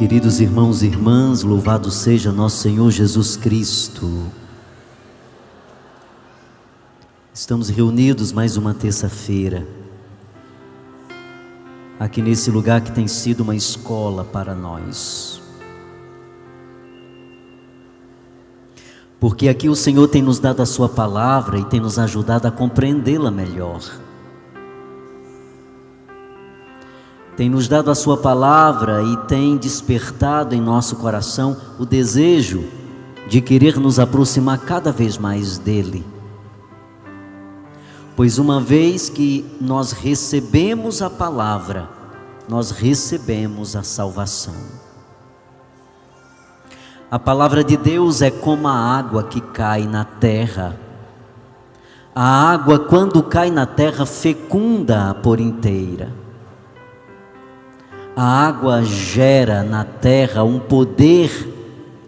Queridos irmãos e irmãs, louvado seja nosso Senhor Jesus Cristo. Estamos reunidos mais uma terça-feira, aqui nesse lugar que tem sido uma escola para nós. Porque aqui o Senhor tem nos dado a sua palavra e tem nos ajudado a compreendê-la melhor. Tem nos dado a sua palavra e tem despertado em nosso coração o desejo de querer nos aproximar cada vez mais dele. Pois uma vez que nós recebemos a palavra, nós recebemos a salvação. A palavra de Deus é como a água que cai na terra. A água, quando cai na terra, fecunda-a por inteira. A água gera na terra um poder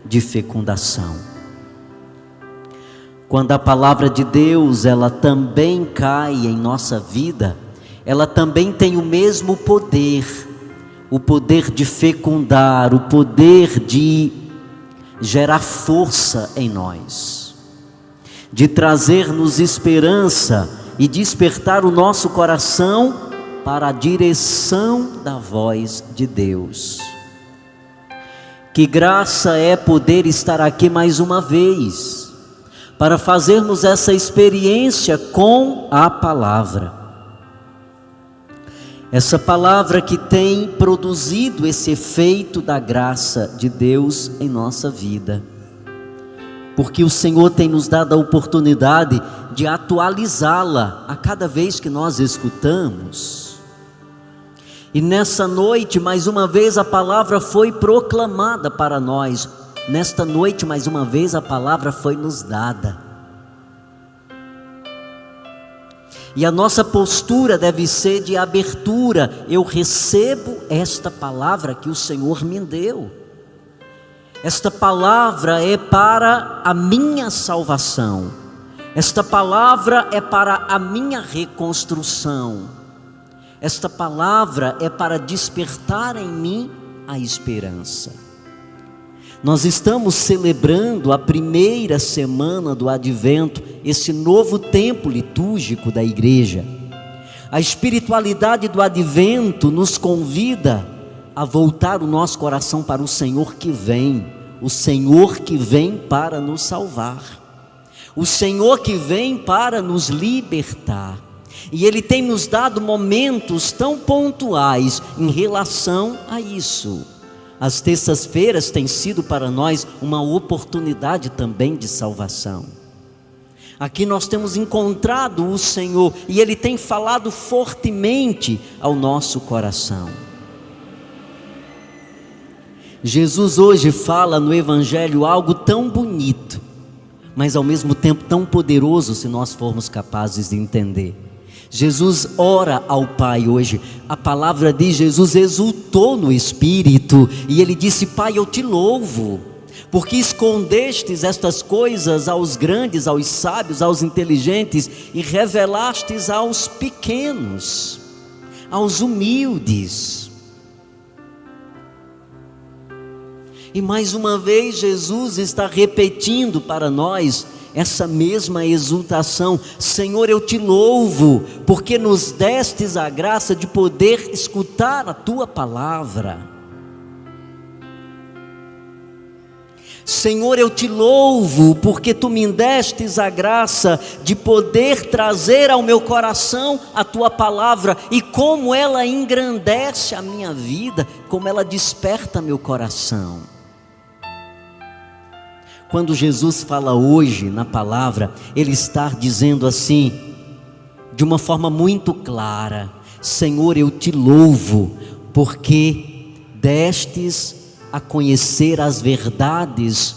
de fecundação. Quando a palavra de Deus, ela também cai em nossa vida, ela também tem o mesmo poder, o poder de fecundar, o poder de gerar força em nós, de trazer-nos esperança e despertar o nosso coração para a direção da voz de Deus. Que graça é poder estar aqui mais uma vez, para fazermos essa experiência com a palavra. Essa palavra que tem produzido esse efeito da graça de Deus em nossa vida. Porque o Senhor tem nos dado a oportunidade de atualizá-la a cada vez que nós escutamos. E nessa noite, mais uma vez, a palavra foi proclamada para nós. Nesta noite, mais uma vez, a palavra foi nos dada. E a nossa postura deve ser de abertura. Eu recebo esta palavra que o Senhor me deu. Esta palavra é para a minha salvação. Esta palavra é para a minha reconstrução. Esta palavra é para despertar em mim a esperança. Nós estamos celebrando a primeira semana do Advento, esse novo tempo litúrgico da igreja. A espiritualidade do Advento nos convida a voltar o nosso coração para o Senhor que vem para nos salvar, o Senhor que vem para nos libertar. E Ele tem nos dado momentos tão pontuais em relação a isso. As terças-feiras têm sido para nós uma oportunidade também de salvação. Aqui nós temos encontrado o Senhor e Ele tem falado fortemente ao nosso coração. Jesus hoje fala no Evangelho algo tão bonito, mas ao mesmo tempo tão poderoso, se nós formos capazes de entender. Jesus ora ao Pai hoje. A palavra de Jesus exultou no Espírito e Ele disse: Pai, eu te louvo, porque escondestes estas coisas aos grandes, aos sábios, aos inteligentes, e revelastes aos pequenos, aos humildes. E mais uma vez Jesus está repetindo para nós essa mesma exultação. Senhor, eu te louvo, porque nos destes a graça de poder escutar a tua palavra. Senhor, eu te louvo, porque tu me destes a graça de poder trazer ao meu coração a tua palavra, e como ela engrandece a minha vida, como ela desperta meu coração. Quando Jesus fala hoje na palavra, Ele está dizendo assim, de uma forma muito clara: Senhor, eu te louvo, porque destes a conhecer as verdades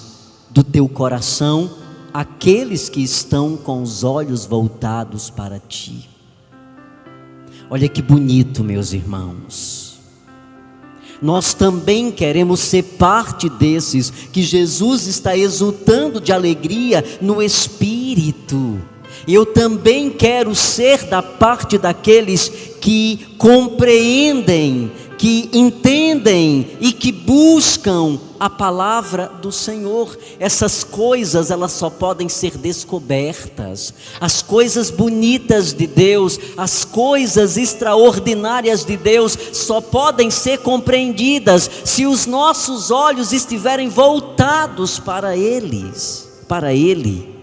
do teu coração aqueles que estão com os olhos voltados para ti. Olha que bonito, meus irmãos. Nós também queremos ser parte desses que Jesus está exultando de alegria no Espírito. Eu também quero ser da parte daqueles que compreendem que entendem e que buscam a palavra do Senhor. Essas coisas, elas só podem ser descobertas. As coisas bonitas de Deus, as coisas extraordinárias de Deus, só podem ser compreendidas se os nossos olhos estiverem voltados para Ele.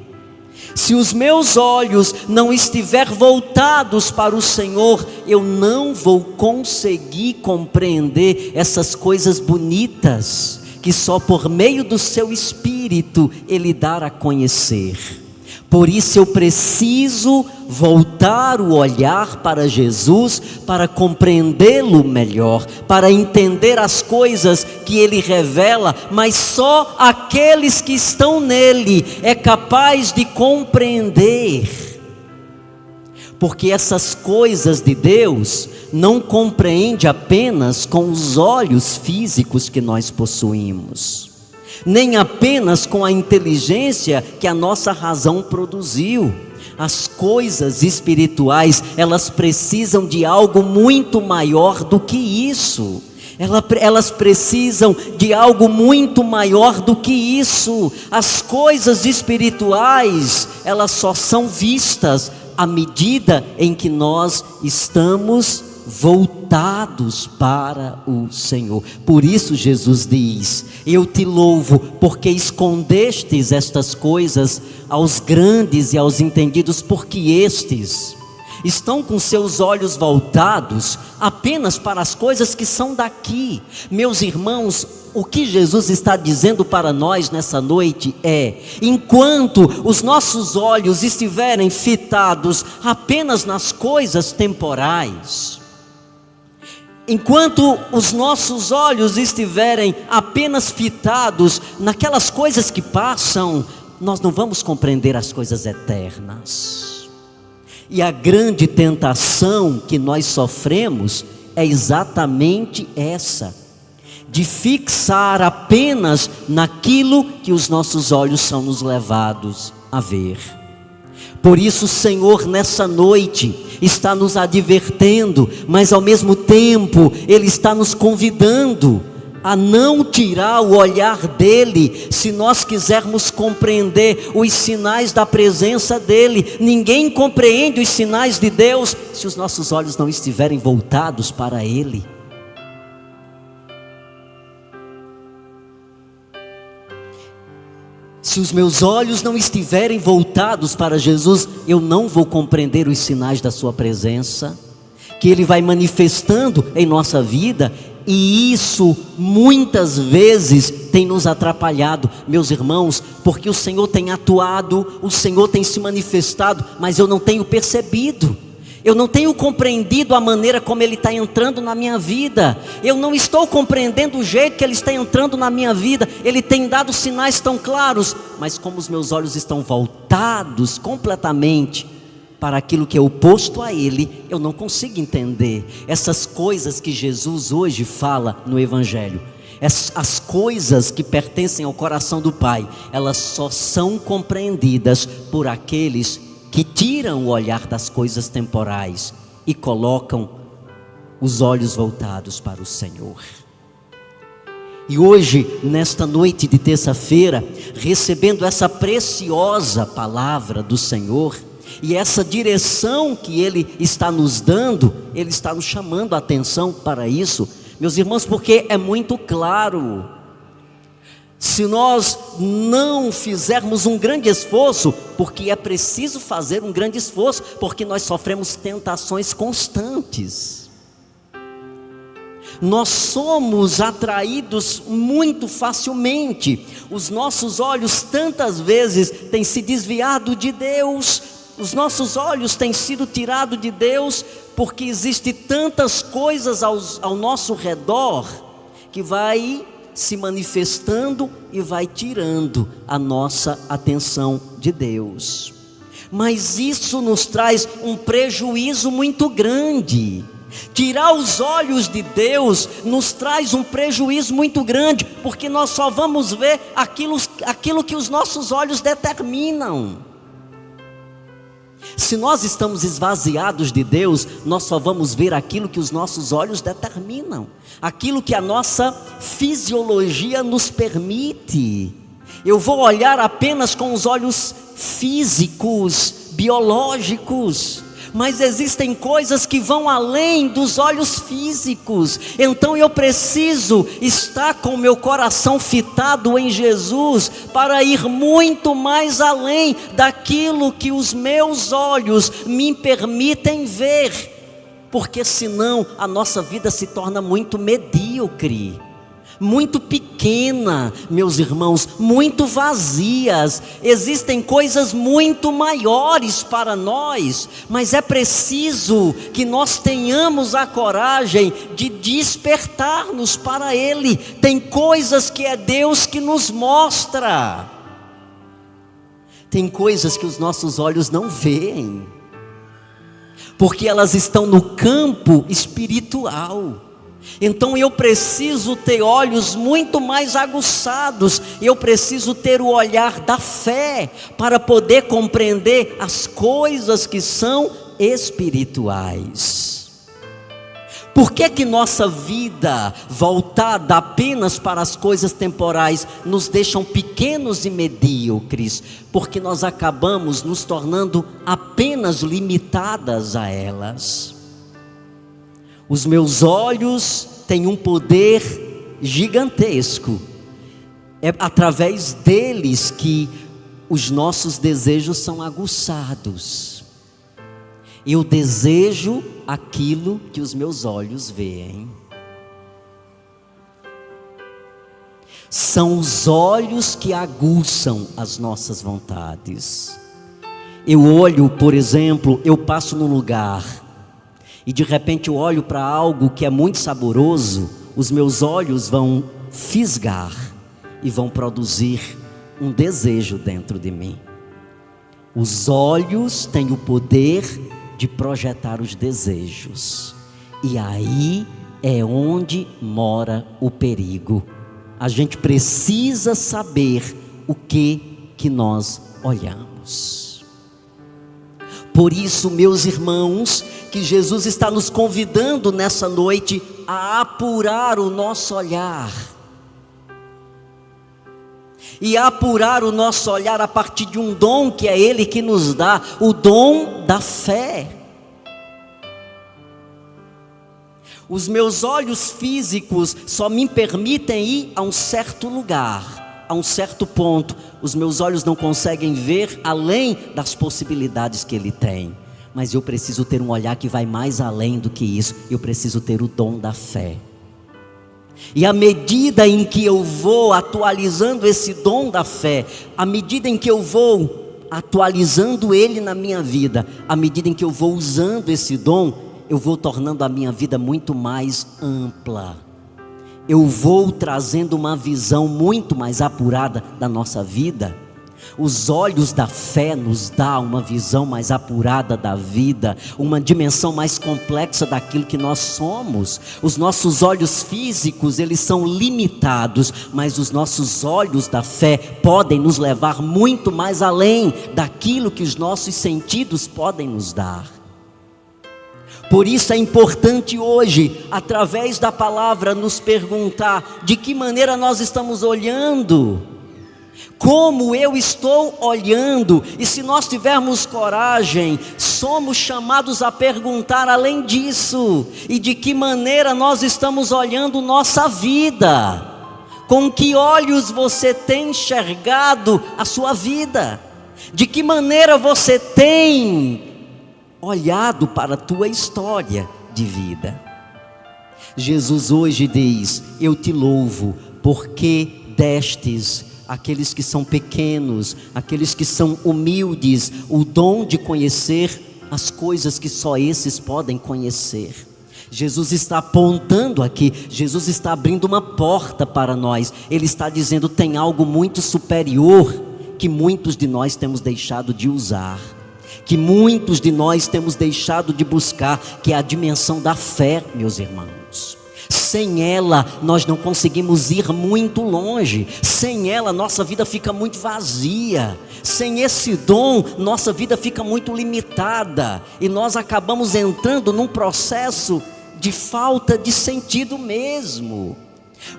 Se os meus olhos não estiverem voltados para o Senhor, eu não vou conseguir compreender essas coisas bonitas que só por meio do seu Espírito Ele dá a conhecer. Por isso eu preciso voltar o olhar para Jesus, para compreendê-lo melhor, para entender as coisas que Ele revela, mas só aqueles que estão nele é capaz de compreender. Porque essas coisas de Deus não compreende apenas com os olhos físicos que nós possuímos, nem apenas com a inteligência que a nossa razão produziu. As coisas espirituais, elas precisam de algo muito maior do que isso. Elas precisam de algo muito maior do que isso. As coisas espirituais, elas só são vistas à medida em que nós estamos voltados para o Senhor. Por isso Jesus diz: eu te louvo porque escondestes estas coisas aos grandes e aos entendidos, porque estes estão com seus olhos voltados apenas para as coisas que são daqui. Meus irmãos, o que Jesus está dizendo para nós nessa noite é: enquanto os nossos olhos estiverem fitados apenas nas coisas temporais, enquanto os nossos olhos estiverem apenas fitados naquelas coisas que passam, nós não vamos compreender as coisas eternas. E a grande tentação que nós sofremos é exatamente essa, de fixar apenas naquilo que os nossos olhos são nos levados a ver. Por isso o Senhor nessa noite está nos advertendo, mas ao mesmo tempo Ele está nos convidando a não tirar o olhar dEle, se nós quisermos compreender os sinais da presença dEle. Ninguém compreende os sinais de Deus se os nossos olhos não estiverem voltados para Ele. Se os meus olhos não estiverem voltados para Jesus, eu não vou compreender os sinais da sua presença, que Ele vai manifestando em nossa vida. E isso muitas vezes tem nos atrapalhado, meus irmãos, porque o Senhor tem atuado, o Senhor tem se manifestado, mas eu não tenho percebido. Eu não tenho compreendido a maneira como Ele está entrando na minha vida. Eu não estou compreendendo o jeito que Ele está entrando na minha vida. Ele tem dado sinais tão claros, mas como os meus olhos estão voltados completamente para aquilo que é oposto a Ele, eu não consigo entender essas coisas que Jesus hoje fala no Evangelho. As coisas que pertencem ao coração do Pai, elas só são compreendidas por aqueles que tiram o olhar das coisas temporais e colocam os olhos voltados para o Senhor. E hoje, nesta noite de terça-feira, recebendo essa preciosa palavra do Senhor e essa direção que Ele está nos dando, Ele está nos chamando a atenção para isso, meus irmãos, porque é muito claro. Se nós não fizermos um grande esforço, porque é preciso fazer um grande esforço, porque nós sofremos tentações constantes. Nós somos atraídos muito facilmente. Os nossos olhos tantas vezes têm se desviado de Deus. Os nossos olhos têm sido tirados de Deus, porque existem tantas coisas ao nosso redor, que vai se manifestando e vai tirando a nossa atenção de Deus. Mas isso nos traz um prejuízo muito grande. Tirar os olhos de Deus nos traz um prejuízo muito grande, porque nós só vamos ver aquilo que os nossos olhos determinam. Se nós estamos esvaziados de Deus, nós só vamos ver aquilo que os nossos olhos determinam, aquilo que a nossa fisiologia nos permite. Eu vou olhar apenas com os olhos físicos, biológicos, mas existem coisas que vão além dos olhos físicos. Então eu preciso estar com o meu coração fitado em Jesus, para ir muito mais além daquilo que os meus olhos me permitem ver, porque senão a nossa vida se torna muito medíocre, muito pequena, meus irmãos, muito vazias. Existem coisas muito maiores para nós, mas é preciso que nós tenhamos a coragem de despertar-nos para Ele. Tem coisas que é Deus que nos mostra, tem coisas que os nossos olhos não veem, porque elas estão no campo espiritual. Então eu preciso ter olhos muito mais aguçados, eu preciso ter o olhar da fé, para poder compreender as coisas que são espirituais. Por que nossa vida voltada apenas para as coisas temporais nos deixam pequenos e medíocres? Porque nós acabamos nos tornando apenas limitadas a elas. Os meus olhos têm um poder gigantesco. É através deles que os nossos desejos são aguçados. Eu desejo aquilo que os meus olhos veem. São os olhos que aguçam as nossas vontades. Eu olho, por exemplo, eu passo num lugar e de repente eu olho para algo que é muito saboroso, os meus olhos vão fisgar e vão produzir um desejo dentro de mim. Os olhos têm o poder de projetar os desejos, e aí é onde mora o perigo. A gente precisa saber o que nós olhamos. Por isso, meus irmãos, que Jesus está nos convidando nessa noite a apurar o nosso olhar. E a apurar o nosso olhar a partir de um dom que é Ele que nos dá, o dom da fé. Os meus olhos físicos só me permitem ir a um certo lugar, a um certo ponto. Os meus olhos não conseguem ver além das possibilidades que Ele tem. Mas eu preciso ter um olhar que vai mais além do que isso. Eu preciso ter o dom da fé. E à medida em que eu vou atualizando esse dom da fé, à medida em que eu vou atualizando ele na minha vida, à medida em que eu vou usando esse dom, eu vou tornando a minha vida muito mais ampla. Eu vou trazendo uma visão muito mais apurada da nossa vida. Os olhos da fé nos dá uma visão mais apurada da vida, uma dimensão mais complexa daquilo que nós somos. Os nossos olhos físicos, eles são limitados, mas os nossos olhos da fé podem nos levar muito mais além daquilo que os nossos sentidos podem nos dar. Por isso é importante hoje, através da palavra, nos perguntar de que maneira nós estamos olhando. Como eu estou olhando? E se nós tivermos coragem, somos chamados a perguntar além disso. E de que maneira nós estamos olhando nossa vida? Com que olhos você tem enxergado a sua vida? De que maneira você tem olhado para a tua história de vida? Jesus hoje diz: eu te louvo, porque destes aqueles que são pequenos, aqueles que são humildes, o dom de conhecer as coisas que só esses podem conhecer. Jesus está apontando aqui, Jesus está abrindo uma porta para nós. Ele está dizendo: tem algo muito superior que muitos de nós temos deixado de usar, que muitos de nós temos deixado de buscar, que é a dimensão da fé, meus irmãos. sem ela nós não conseguimos ir muito longe. Sem ela nossa vida fica muito vazia. Sem esse dom nossa vida fica muito limitada. E nós acabamos entrando num processo de falta de sentido mesmo.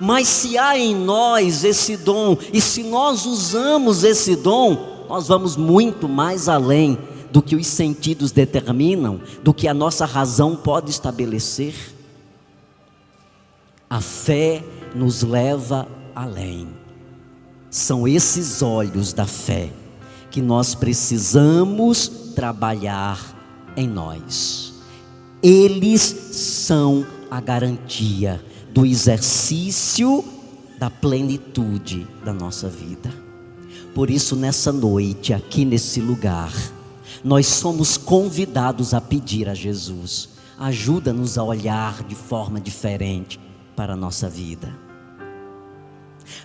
Mas se há em nós esse dom, e se nós usamos esse dom, nós vamos muito mais além do que os sentidos determinam, do que a nossa razão pode estabelecer. A fé nos leva além. São esses olhos da fé que nós precisamos trabalhar em nós. Eles são a garantia do exercício da plenitude da nossa vida. Por isso, nessa noite, aqui nesse lugar, nós somos convidados a pedir a Jesus: ajuda-nos a olhar de forma diferente para a nossa vida.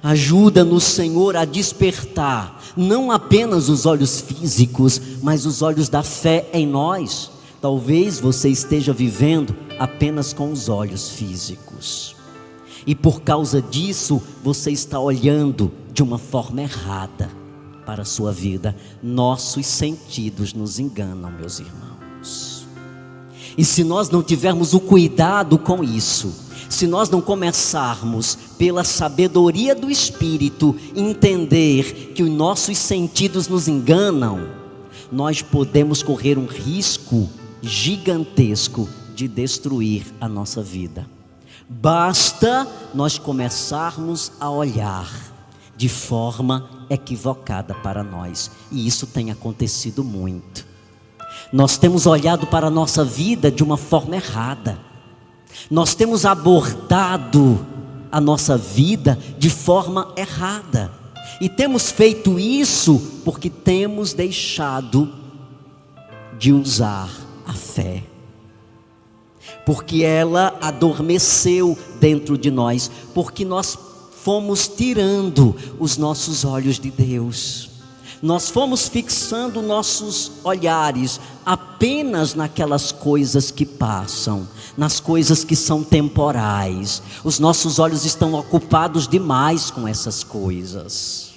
Ajuda-nos, Senhor, a despertar não apenas os olhos físicos, mas os olhos da fé em nós. Talvez você esteja vivendo apenas com os olhos físicos, e por causa disso você está olhando de uma forma errada para a sua vida. Nossos sentidos nos enganam, meus irmãos. E se nós não tivermos o cuidado com isso, se nós não começarmos pela sabedoria do Espírito entender que os nossos sentidos nos enganam, nós podemos correr um risco gigantesco de destruir a nossa vida. Basta nós começarmos a olhar de forma equivocada para nós, e isso tem acontecido muito. Nós temos olhado para a nossa vida de uma forma errada. Nós temos abordado a nossa vida de forma errada, e temos feito isso porque temos deixado de usar a fé, porque ela adormeceu dentro de nós, porque nós fomos tirando os nossos olhos de Deus. Nós fomos fixando nossos olhares apenas naquelas coisas que passam, nas coisas que são temporais. Os nossos olhos estão ocupados demais com essas coisas.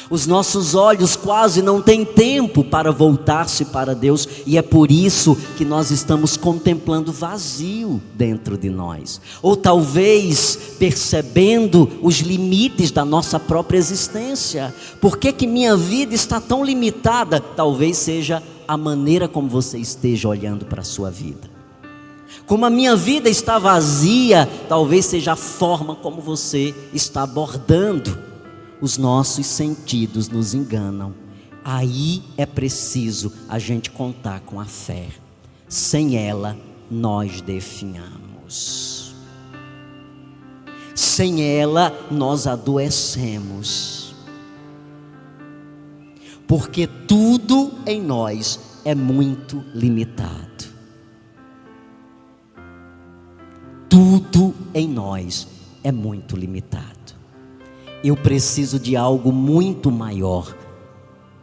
Os nossos olhos quase não têm tempo para voltar-se para Deus, e é por isso que nós estamos contemplando vazio dentro de nós, ou talvez percebendo os limites da nossa própria existência. Por que minha vida está tão limitada? Talvez seja a maneira como você esteja olhando para a sua vida. Como a minha vida está vazia, talvez seja a forma como você está abordando. Os nossos sentidos nos enganam. Aí é preciso a gente contar com a fé. Sem ela nós definhamos. Sem ela nós adoecemos. Porque tudo em nós é muito limitado. Tudo em nós é muito limitado. Eu preciso de algo muito maior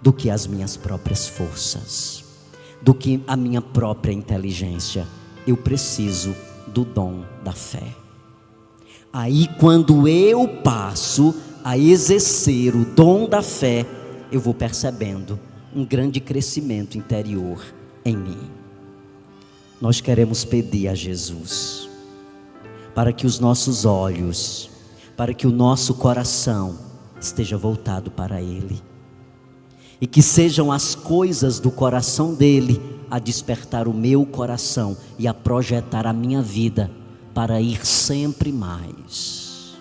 do que as minhas próprias forças, do que a minha própria inteligência. Eu preciso do dom da fé. Aí, quando eu passo a exercer o dom da fé, eu vou percebendo um grande crescimento interior em mim. Nós queremos pedir a Jesus para que os nossos olhos, para que o nosso coração esteja voltado para Ele, e que sejam as coisas do coração dEle a despertar o meu coração e a projetar a minha vida para ir sempre mais.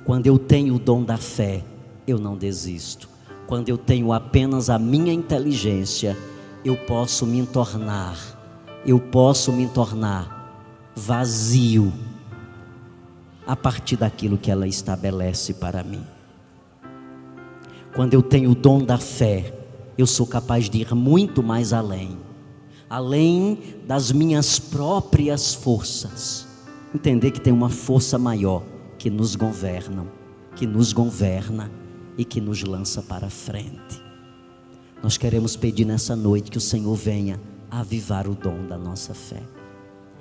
Quando eu tenho o dom da fé, eu não desisto. Quando eu tenho apenas a minha inteligência, eu posso me tornar vazio a partir daquilo que ela estabelece para mim. Quando eu tenho o dom da fé, eu sou capaz de ir muito mais além das minhas próprias forças. Entender que tem uma força maior que nos governa e que nos lança para frente. Nós queremos pedir nessa noite que o Senhor venha avivar o dom da nossa fé.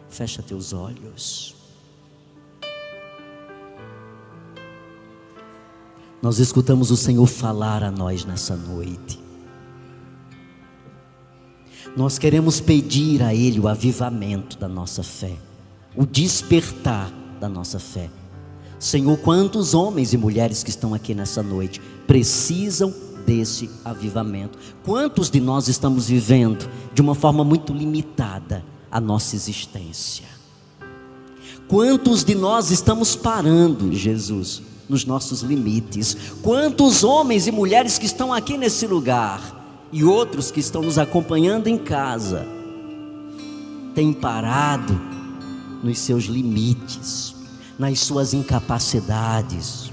Fecha teus olhos. Nós escutamos o Senhor falar a nós nessa noite. Nós queremos pedir a Ele o avivamento da nossa fé, o despertar da nossa fé. Senhor, quantos homens e mulheres que estão aqui nessa noite precisam desse avivamento? Quantos de nós estamos vivendo de uma forma muito limitada a nossa existência? Quantos de nós estamos parando, Jesus, nos nossos limites? Quantos homens e mulheres que estão aqui nesse lugar e outros que estão nos acompanhando em casa têm parado nos seus limites, nas suas incapacidades,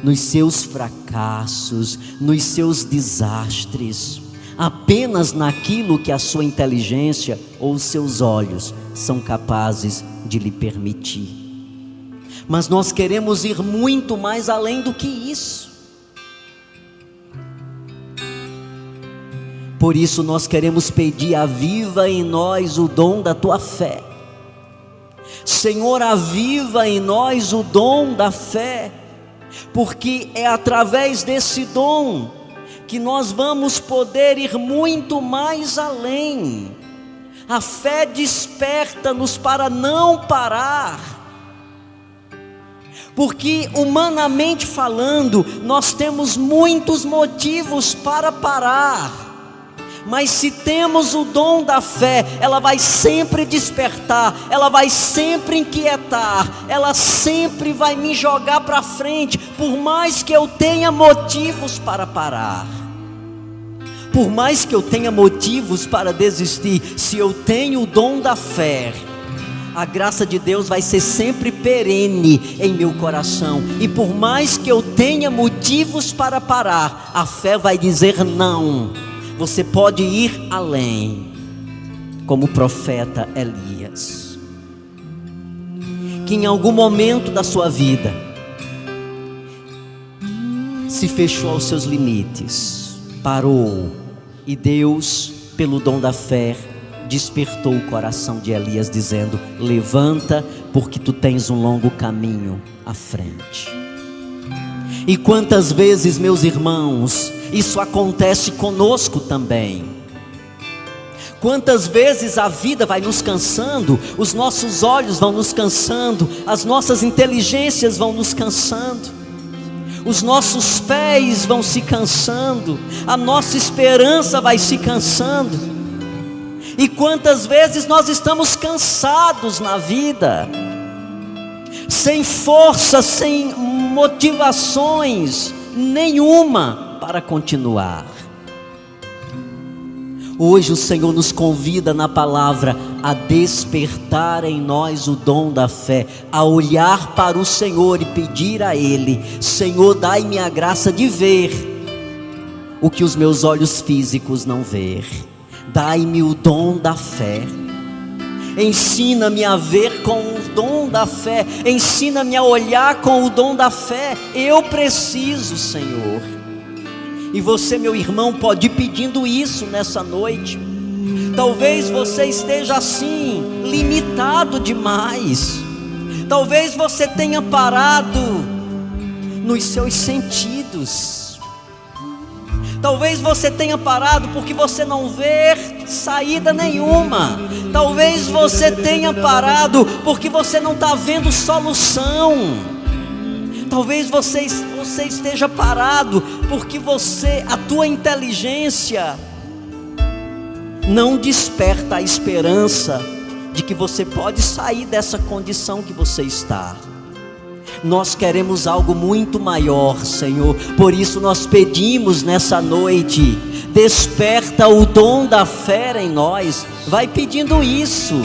nos seus fracassos, nos seus desastres, apenas naquilo que a sua inteligência ou os seus olhos são capazes de lhe permitir. Mas nós queremos ir muito mais além do que isso. Por isso nós queremos pedir: aviva em nós o dom da tua fé. Senhor, aviva em nós o dom da fé, porque é através desse dom que nós vamos poder ir muito mais além. A fé desperta-nos para não parar, porque humanamente falando, nós temos muitos motivos para parar. Mas se temos o dom da fé, ela vai sempre despertar, ela vai sempre inquietar, ela sempre vai me jogar para frente, por mais que eu tenha motivos para parar, por mais que eu tenha motivos para desistir. Se eu tenho o dom da fé, a graça de Deus vai ser sempre perene em meu coração, e por mais que eu tenha motivos para parar, a fé vai dizer: não, você pode ir além, como o profeta Elias, que em algum momento da sua vida se fechou aos seus limites, parou, e Deus, pelo dom da fé, despertou o coração de Elias, dizendo: levanta, porque tu tens um longo caminho à frente. E quantas vezes, meus irmãos, isso acontece conosco também. Quantas vezes a vida vai nos cansando, os nossos olhos vão nos cansando, as nossas inteligências vão nos cansando, os nossos pés vão se cansando, a nossa esperança vai se cansando. E quantas vezes nós estamos cansados na vida, sem força, sem motivações nenhuma para continuar. Hoje o Senhor nos convida na palavra a despertar em nós o dom da fé, a olhar para o Senhor e pedir a Ele: Senhor, dai-me a graça de ver o que os meus olhos físicos não veem. Dai-me o dom da fé. Ensina-me a ver com o dom da fé. Ensina-me a olhar com o dom da fé. Eu preciso, Senhor. E você, meu irmão, pode ir pedindo isso nessa noite. Talvez você esteja assim, limitado demais. Talvez você tenha parado nos seus sentidos. Talvez você tenha parado porque você não vê saída nenhuma. Talvez você tenha parado porque você não está vendo solução. Talvez você esteja parado porque a tua inteligência não desperta a esperança de que você pode sair dessa condição que você está. Nós queremos algo muito maior, Senhor. Por isso nós pedimos nessa noite: desperta o dom da fé em nós. Vai pedindo isso.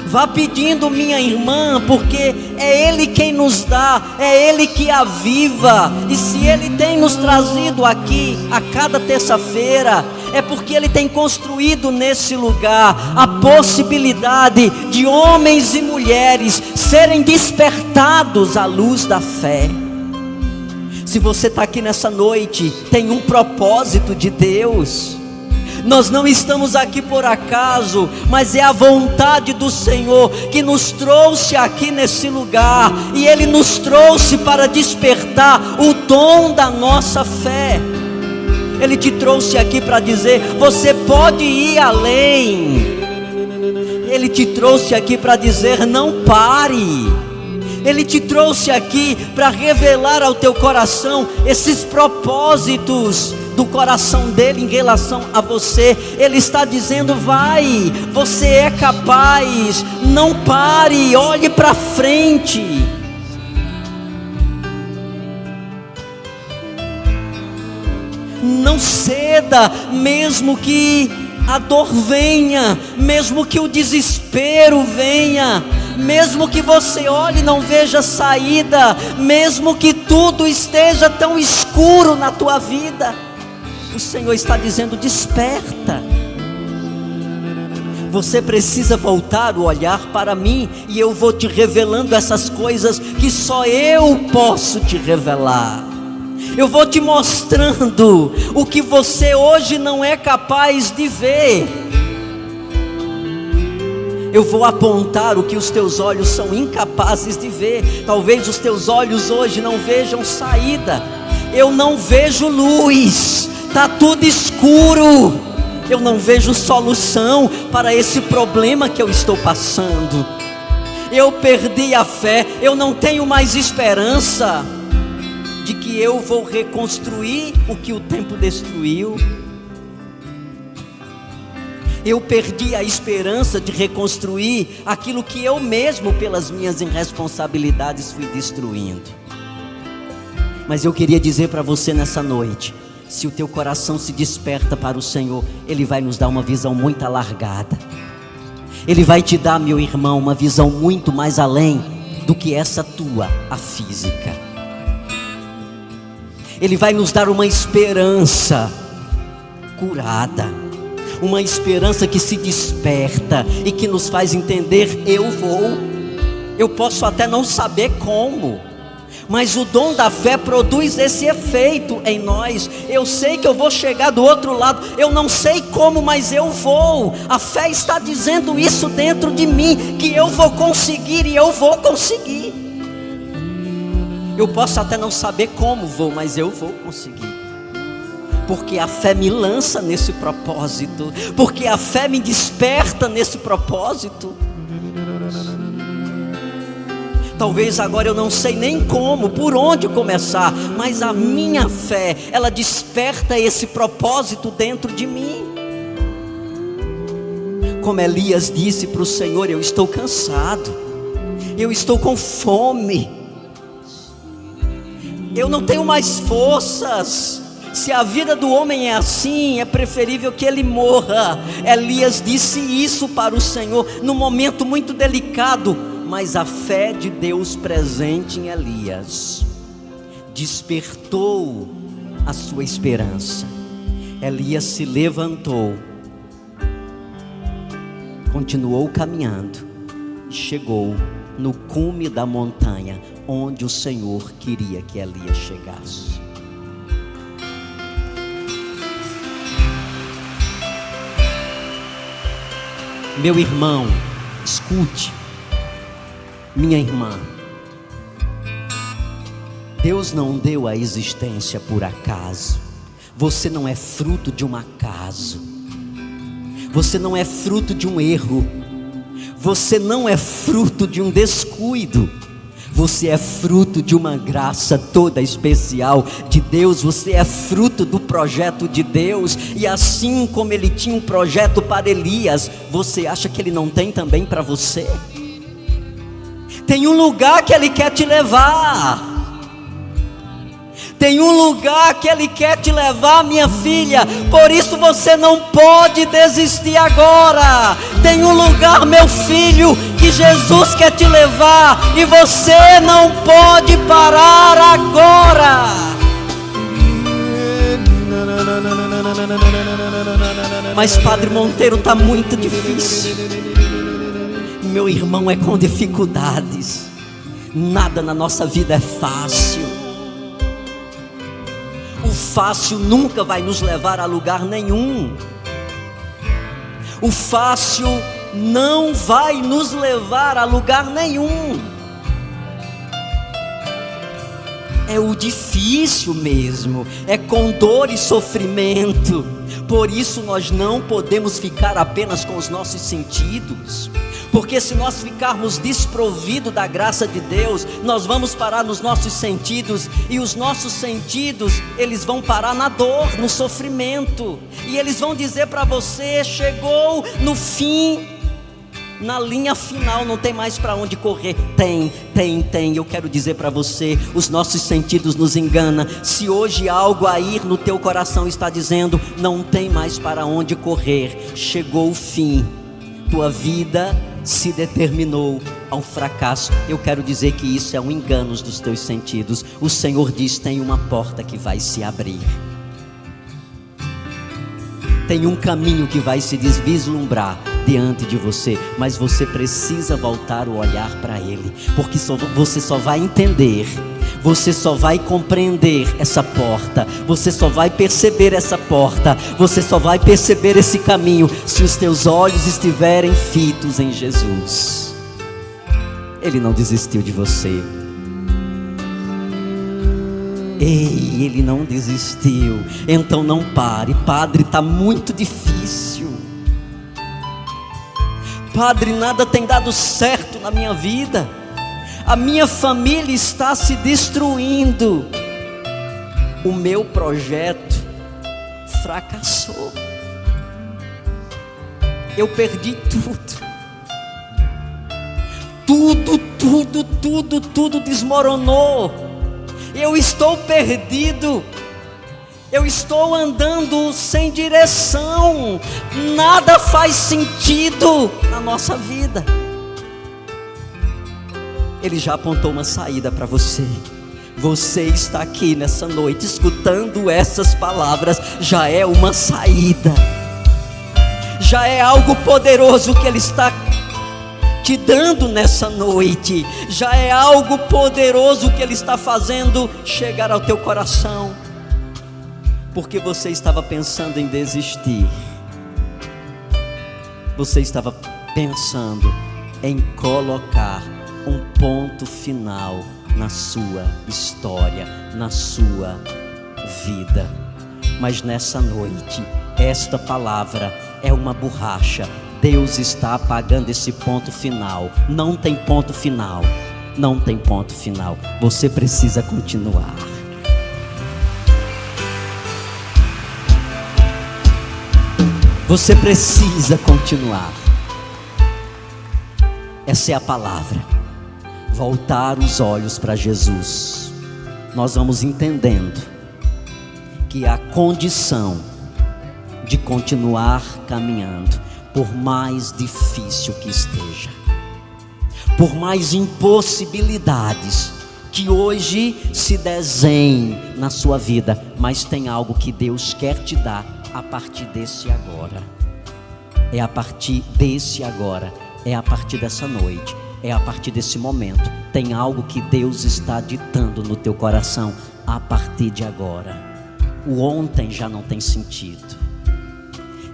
Vá pedindo, minha irmã, porque é Ele quem nos dá, é Ele que aviva. E se Ele tem nos trazido aqui a cada terça-feira, é porque Ele tem construído nesse lugar a possibilidade de homens e mulheres serem despertados à luz da fé. Se você está aqui nessa noite, tem um propósito de Deus. Nós não estamos aqui por acaso, mas é a vontade do Senhor que nos trouxe aqui nesse lugar, e Ele nos trouxe para despertar despertar o dom da nossa fé. Ele te trouxe aqui para dizer: você pode ir além. Ele te trouxe aqui para dizer: não pare. Ele te trouxe aqui para revelar ao teu coração esses propósitos do coração dele em relação a você. Ele está dizendo: vai, você é capaz, não pare, olhe para frente. Não ceda, mesmo que a dor venha, mesmo que o desespero venha, mesmo que você olhe e não veja saída, mesmo que tudo esteja tão escuro na tua vida. O Senhor está dizendo: desperta. Você precisa voltar o olhar para mim, e eu vou te revelando essas coisas que só eu posso te revelar. Eu vou te mostrando o que você hoje não é capaz de ver. Eu vou apontar o que os teus olhos são incapazes de ver. Talvez os teus olhos hoje não vejam saída. Eu não vejo luz, está tudo escuro. Eu não vejo solução para esse problema que eu estou passando. Eu perdi a fé, eu não tenho mais esperança de que eu vou reconstruir o que o tempo destruiu. Eu perdi a esperança de reconstruir aquilo que eu mesmo, pelas minhas irresponsabilidades, fui destruindo. Mas eu queria dizer para você nessa noite: se o teu coração se desperta para o Senhor, Ele vai nos dar uma visão muito alargada. Ele vai te dar, meu irmão, uma visão muito mais além do que essa tua, a física. Ele vai nos dar uma esperança curada, uma esperança que se desperta e que nos faz entender: eu posso até não saber como, mas o dom da fé produz esse efeito em nós. Eu sei que eu vou chegar do outro lado, eu não sei como, mas eu vou. A fé está dizendo isso dentro de mim, que eu vou conseguir e eu vou conseguir. Eu posso até não saber como vou, mas eu vou conseguir. Porque a fé me lança nesse propósito, porque a fé me desperta nesse propósito. Talvez agora eu não sei nem como, por onde começar, mas a minha fé, ela desperta esse propósito dentro de mim. Como Elias disse para o Senhor: eu estou cansado, eu estou com fome, eu não tenho mais forças. Se a vida do homem é assim, é preferível que ele morra. Elias disse isso para o Senhor num momento muito delicado, mas a fé de Deus presente em Elias despertou a sua esperança. Elias se levantou, continuou caminhando e chegou no cume da montanha onde o Senhor queria que Elias chegasse. Meu irmão, escute. Minha irmã, Deus não deu a existência por acaso. Você não é fruto de um acaso. Você não é fruto de um erro. Você não é fruto de um descuido. Você é fruto de uma graça toda especial de Deus. Você é fruto do projeto de Deus. E assim como Ele tinha um projeto para Elias, você acha que Ele não tem também para você? Tem um lugar que Ele quer te levar. Tem um lugar que Ele quer te levar, minha filha. Por isso você não pode desistir agora. Tem um lugar, meu filho, que Jesus quer te levar, e você não pode parar agora. Mas Padre Monteiro, está muito difícil. Meu irmão, é com dificuldades. Nada na nossa vida é fácil. O fácil nunca vai nos levar a lugar nenhum. O fácil não vai nos levar a lugar nenhum. é o difícil mesmo, é com dor e sofrimento. Por isso nós não podemos ficar apenas com os nossos sentidos, porque se nós ficarmos desprovidos da graça de Deus, nós vamos parar nos nossos sentidos, e os nossos sentidos, eles vão parar na dor, no sofrimento, e eles vão dizer para você: chegou no fim, na linha final, não tem mais para onde correr. Tem. Eu quero dizer para você, os nossos sentidos nos enganam. Se hoje algo aí no teu coração está dizendo: não tem mais para onde correr, chegou o fim, tua vida se determinou ao fracasso, eu quero dizer que isso é um engano dos teus sentidos. O Senhor diz: tem uma porta que vai se abrir, tem um caminho que vai se vislumbrar diante de você, mas você precisa voltar o olhar para Ele, porque você só vai entender, você só vai compreender essa porta, você só vai perceber essa porta, você só vai perceber esse caminho se os teus olhos estiverem fitos em Jesus. Ele não desistiu de você. Ei, Ele não desistiu. Então não pare. Padre, está muito difícil. Padre, nada tem dado certo na minha vida, a minha família está se destruindo, o meu projeto fracassou, eu perdi tudo desmoronou, eu estou perdido, eu estou andando sem direção, nada faz sentido na nossa vida. Ele já apontou uma saída para você. Você está aqui nessa noite escutando essas palavras, já é uma saída, já é algo poderoso que Ele está te dando nessa noite, já é algo poderoso que Ele está fazendo chegar ao teu coração. Porque você estava pensando em desistir, você estava pensando em colocar um ponto final na sua história, na sua vida. Mas nessa noite, esta palavra é uma borracha. Deus está apagando esse ponto final. Não tem ponto final, não tem ponto final. Você precisa continuar. Você precisa continuar. Essa é a palavra. Voltar os olhos para Jesus. Nós vamos entendendo que a condição de continuar caminhando, por mais difícil que esteja, por mais impossibilidades que hoje se desenhem na sua vida, mas tem algo que Deus quer te dar a partir desse agora. É a partir desse agora, é a partir dessa noite, é a partir desse momento. Tem algo que Deus está ditando no teu coração a partir de agora. O ontem já não tem sentido,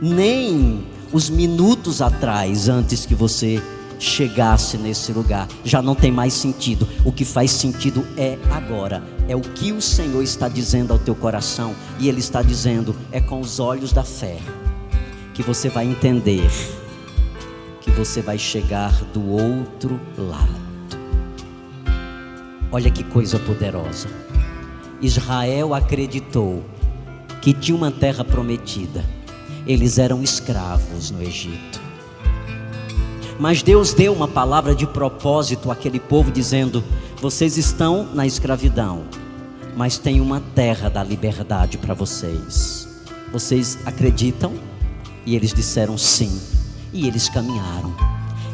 nem os minutos atrás, antes que você chegasse nesse lugar, já não tem mais sentido. O que faz sentido é agora, é o que o Senhor está dizendo ao teu coração. E Ele está dizendo, é com os olhos da fé que você vai entender que você vai chegar do outro lado. Olha que coisa poderosa. Israel acreditou que tinha uma terra prometida. Eles eram escravos no Egito, mas Deus deu uma palavra de propósito àquele povo, dizendo: vocês estão na escravidão, mas tem uma terra da liberdade para vocês. Vocês acreditam? E eles disseram sim. E eles caminharam,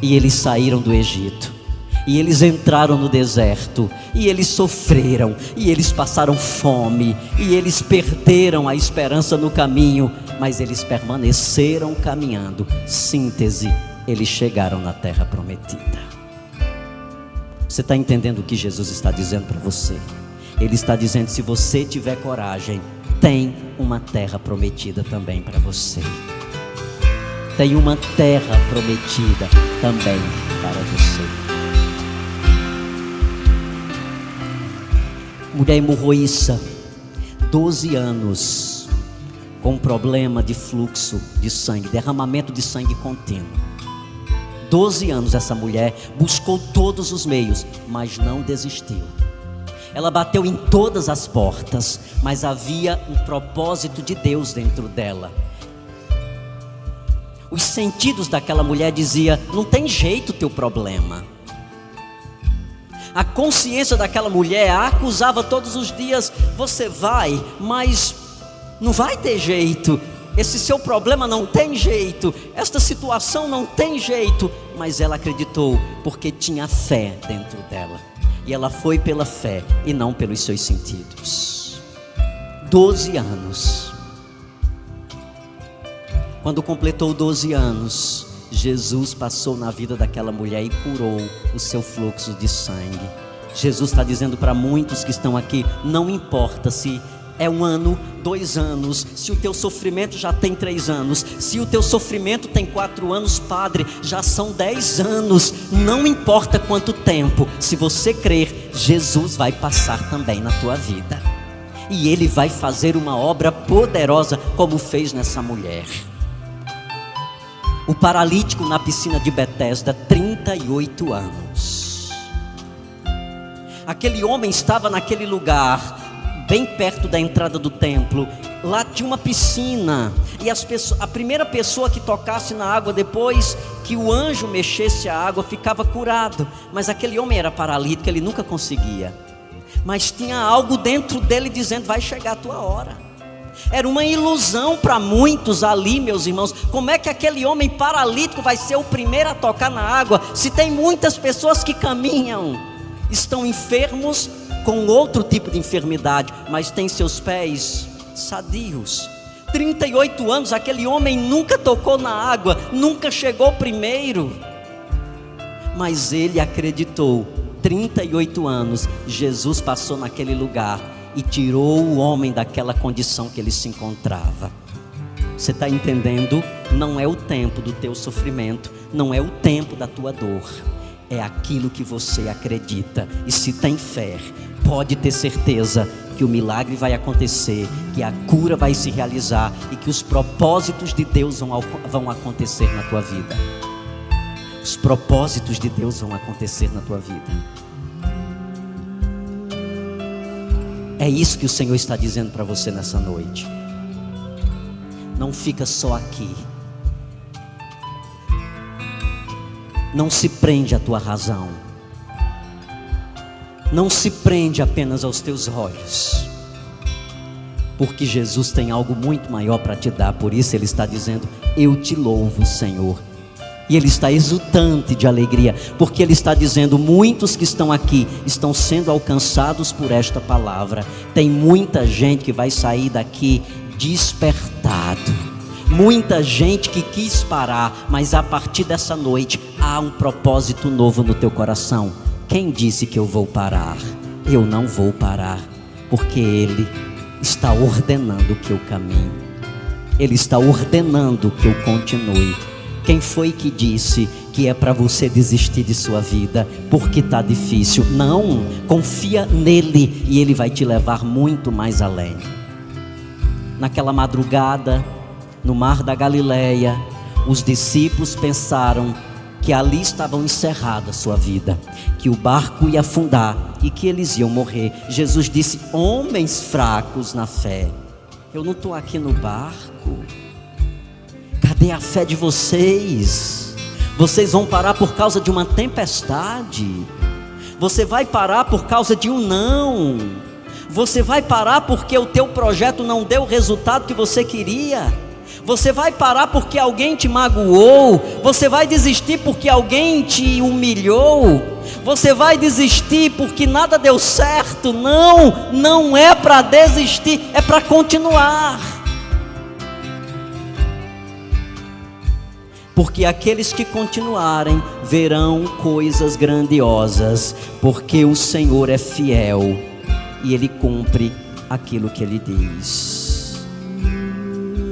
e eles saíram do Egito, e eles entraram no deserto, e eles sofreram, e eles passaram fome, e eles perderam a esperança no caminho, mas eles permaneceram caminhando. Síntese: eles chegaram na terra prometida. Você está entendendo o que Jesus está dizendo para você? Ele está dizendo: se você tiver coragem, tem uma terra prometida também para você. Tem uma terra prometida também para você. Mulher hemorroíça, 12 anos, com problema de fluxo de sangue, derramamento de sangue contínuo. 12 anos essa mulher buscou todos os meios, mas não desistiu. Ela bateu em todas as portas, mas havia um propósito de Deus dentro dela. Os sentidos daquela mulher diziam: não tem jeito o teu problema. A consciência daquela mulher a acusava todos os dias: você vai, mas não vai ter jeito. Esse seu problema não tem jeito, esta situação não tem jeito. Mas ela acreditou, porque tinha fé dentro dela. E ela foi pela fé e não pelos seus sentidos. 12 anos. Quando completou 12 anos, Jesus passou na vida daquela mulher e curou o seu fluxo de sangue. Jesus está dizendo para muitos que estão aqui: não importa se é 1 ano, 2 anos, se o teu sofrimento já tem 3 anos, se o teu sofrimento tem 4 anos, Padre, já são 10 anos, não importa quanto tempo, se você crer, Jesus vai passar também na tua vida, e Ele vai fazer uma obra poderosa, como fez nessa mulher. O paralítico na piscina de Betesda, 38 anos, aquele homem estava naquele lugar, bem perto da entrada do templo. Lá tinha uma piscina, e a primeira pessoa que tocasse na água, depois que o anjo mexesse a água, ficava curado. Mas aquele homem era paralítico, ele nunca conseguia, mas tinha algo dentro dele dizendo: vai chegar a tua hora. Era uma ilusão para muitos ali, meus irmãos. Como é que aquele homem paralítico vai ser o primeiro a tocar na água, se tem muitas pessoas que caminham, estão enfermos com outro tipo de enfermidade, mas tem seus pés sadios? 38 anos, aquele homem nunca tocou na água, nunca chegou primeiro, mas ele acreditou. 38 anos, Jesus passou naquele lugar e tirou o homem daquela condição que ele se encontrava. Você está entendendo? Não é o tempo do teu sofrimento, não é o tempo da tua dor, é aquilo que você acredita. E se tem fé, pode ter certeza que o milagre vai acontecer, que a cura vai se realizar e que os propósitos de Deus vão acontecer na tua vida. Os propósitos de Deus vão acontecer na tua vida. É isso que o Senhor está dizendo para você nessa noite. Não fica só aqui. Não se prende à tua razão. Não se prende apenas aos teus olhos, porque Jesus tem algo muito maior para te dar. Por isso Ele está dizendo: eu te louvo, Senhor. E Ele está exultante de alegria, porque Ele está dizendo: muitos que estão aqui estão sendo alcançados por esta palavra. Tem muita gente que vai sair daqui despertado, muita gente que quis parar, mas a partir dessa noite há um propósito novo no teu coração. Quem disse que eu vou parar? Eu não vou parar, porque Ele está ordenando que eu caminhe, Ele está ordenando que eu continue. Quem foi que disse que é para você desistir de sua vida porque está difícil? Não, confia nele e Ele vai te levar muito mais além. Naquela madrugada, no mar da Galileia, os discípulos pensaram que ali estavam encerrada a sua vida, que o barco ia afundar e que eles iam morrer. Jesus disse: homens fracos na fé, eu não estou aqui no barco. Cadê a fé de vocês? Vocês vão parar por causa de uma tempestade? Você vai parar por causa de um não? Você vai parar porque o teu projeto não deu o resultado que você queria? Você vai parar porque alguém te magoou? Você vai desistir porque alguém te humilhou? Você vai desistir porque nada deu certo? Não, não é para desistir, é para continuar. Porque aqueles que continuarem verão coisas grandiosas, porque o Senhor é fiel e Ele cumpre aquilo que Ele diz.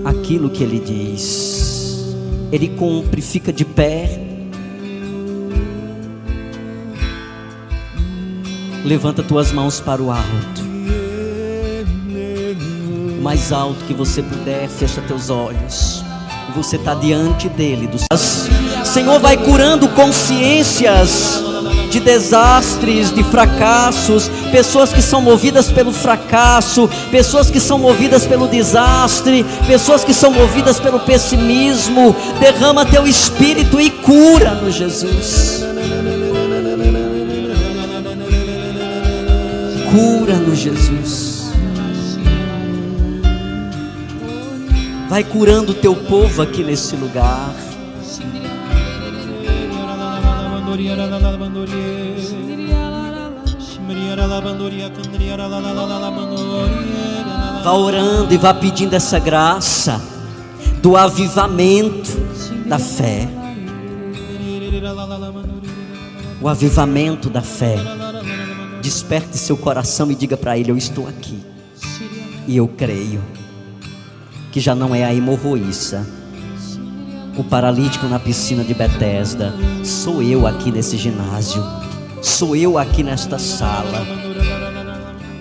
Aquilo que Ele diz, Ele cumpre. Fica de pé, levanta tuas mãos para o alto. O mais alto que você puder, fecha teus olhos. E você está diante dele. Senhor, vai curando consciências de desastres, de fracassos, pessoas que são movidas pelo fracasso, pessoas que são movidas pelo desastre, pessoas que são movidas pelo pessimismo. Derrama teu espírito e cura-nos, Jesus. Cura-nos, Jesus. Vai curando o teu povo aqui nesse lugar. Vá orando e vá pedindo essa graça do avivamento da fé. O avivamento da fé. Desperte seu coração e diga para ele: eu estou aqui e eu creio que já não é a hemorroíça, o paralítico na piscina de Betesda. Sou eu aqui nesse ginásio, sou eu aqui nesta sala,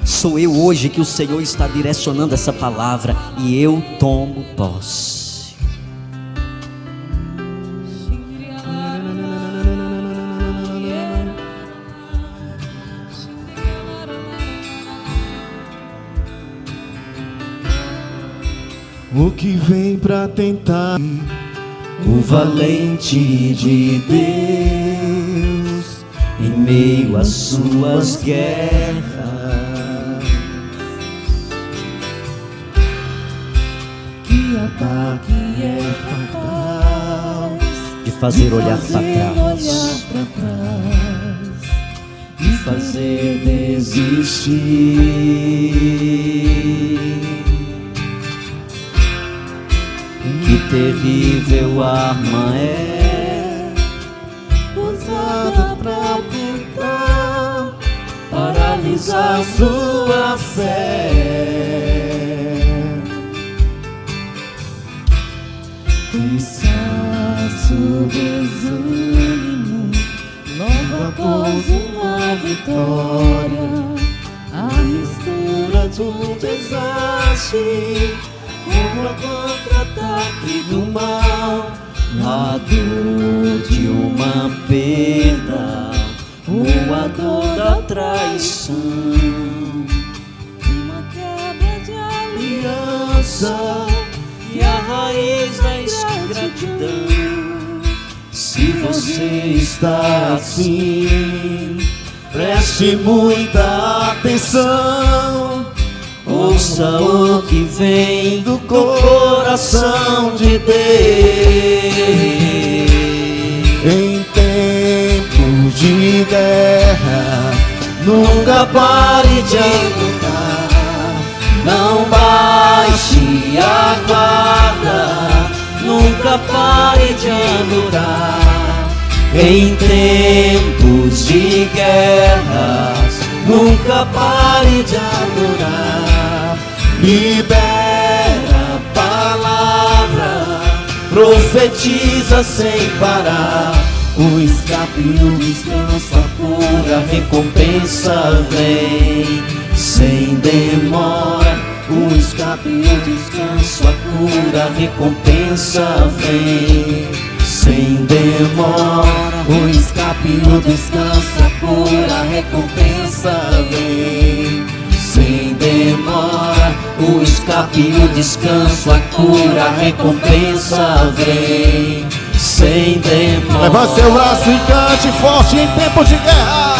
sou eu hoje que o Senhor está direcionando essa palavra e eu tomo posse. O que vem pra tentar o valente de Deus em meio às suas guerras, que ataque é fatal de fazer olhar para trás, de fazer desistir. Que terrível arma é usada pra tentar paralisar sua fé. Cansaço, desânimo, logo após uma vitória, a mistura de um desastre, o contra-ataque do mal, a dor de uma perda, ou a dor da traição, uma quebra de aliança e a raiz da ingratidão. Se você está assim, preste muita atenção. Ouça o que vem do coração de Deus. Em tempos de guerra, nunca pare de lutar. Não baixe a guarda, nunca pare de adorar. Em tempos de guerras, nunca pare de adorar. Libera a palavra, profetiza sem parar. O escape e o descanso, a cura, a recompensa vem sem demora. O escape e o descanso, a cura, a recompensa vem sem demora. O escape e o descanso, a cura, a recompensa vem sem demora. O escape e o descanso, a cura, a recompensa vem sem demora. Levante seu braço e cante forte em tempo de guerra.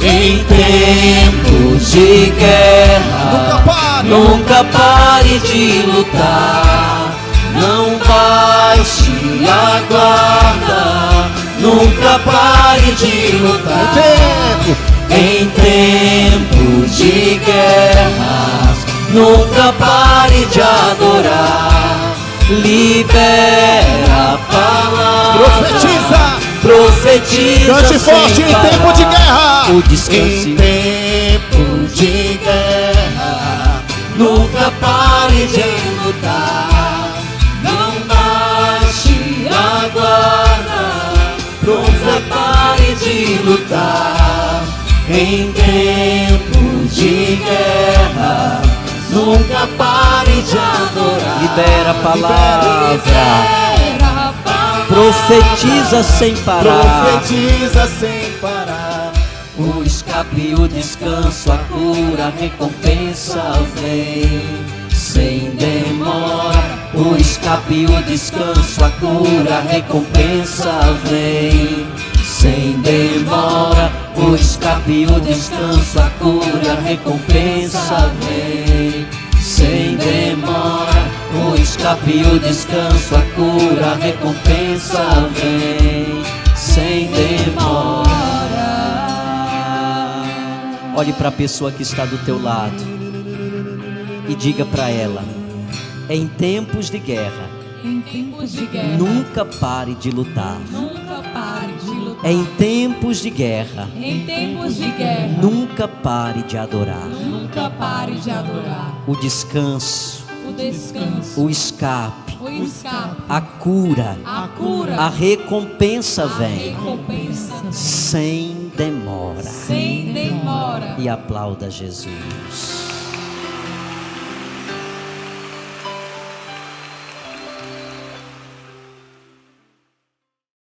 Em tempos de guerra, nunca pare de lutar. Não baixe a guarda, nunca pare de lutar. Em tempos de guerras, nunca pare de adorar. Libera a palavra, profetiza cante forte em tempo de guerra. O descanso. Em tempos de guerra, nunca pare de lutar. Não baixe a guarda, prepare de lutar. Em tempos de guerra, Nunca pare de adorar. Libera a palavra. Profetiza sem parar. Profetiza sem parar. O escape, o descanso, a cura, a recompensa vem sem demora. O escape, o descanso, a cura, a recompensa vem sem demora. O escape, o descanso, a cura, a recompensa vem sem demora. O escape, o descanso, a cura, a recompensa vem sem demora. Olhe para a pessoa que está do teu lado e diga para ela: em tempos de guerra, nunca pare de lutar. Em tempos de guerra, nunca pare de adorar. O descanso, o escape, a cura, a recompensa vem sem demora. E aplauda Jesus.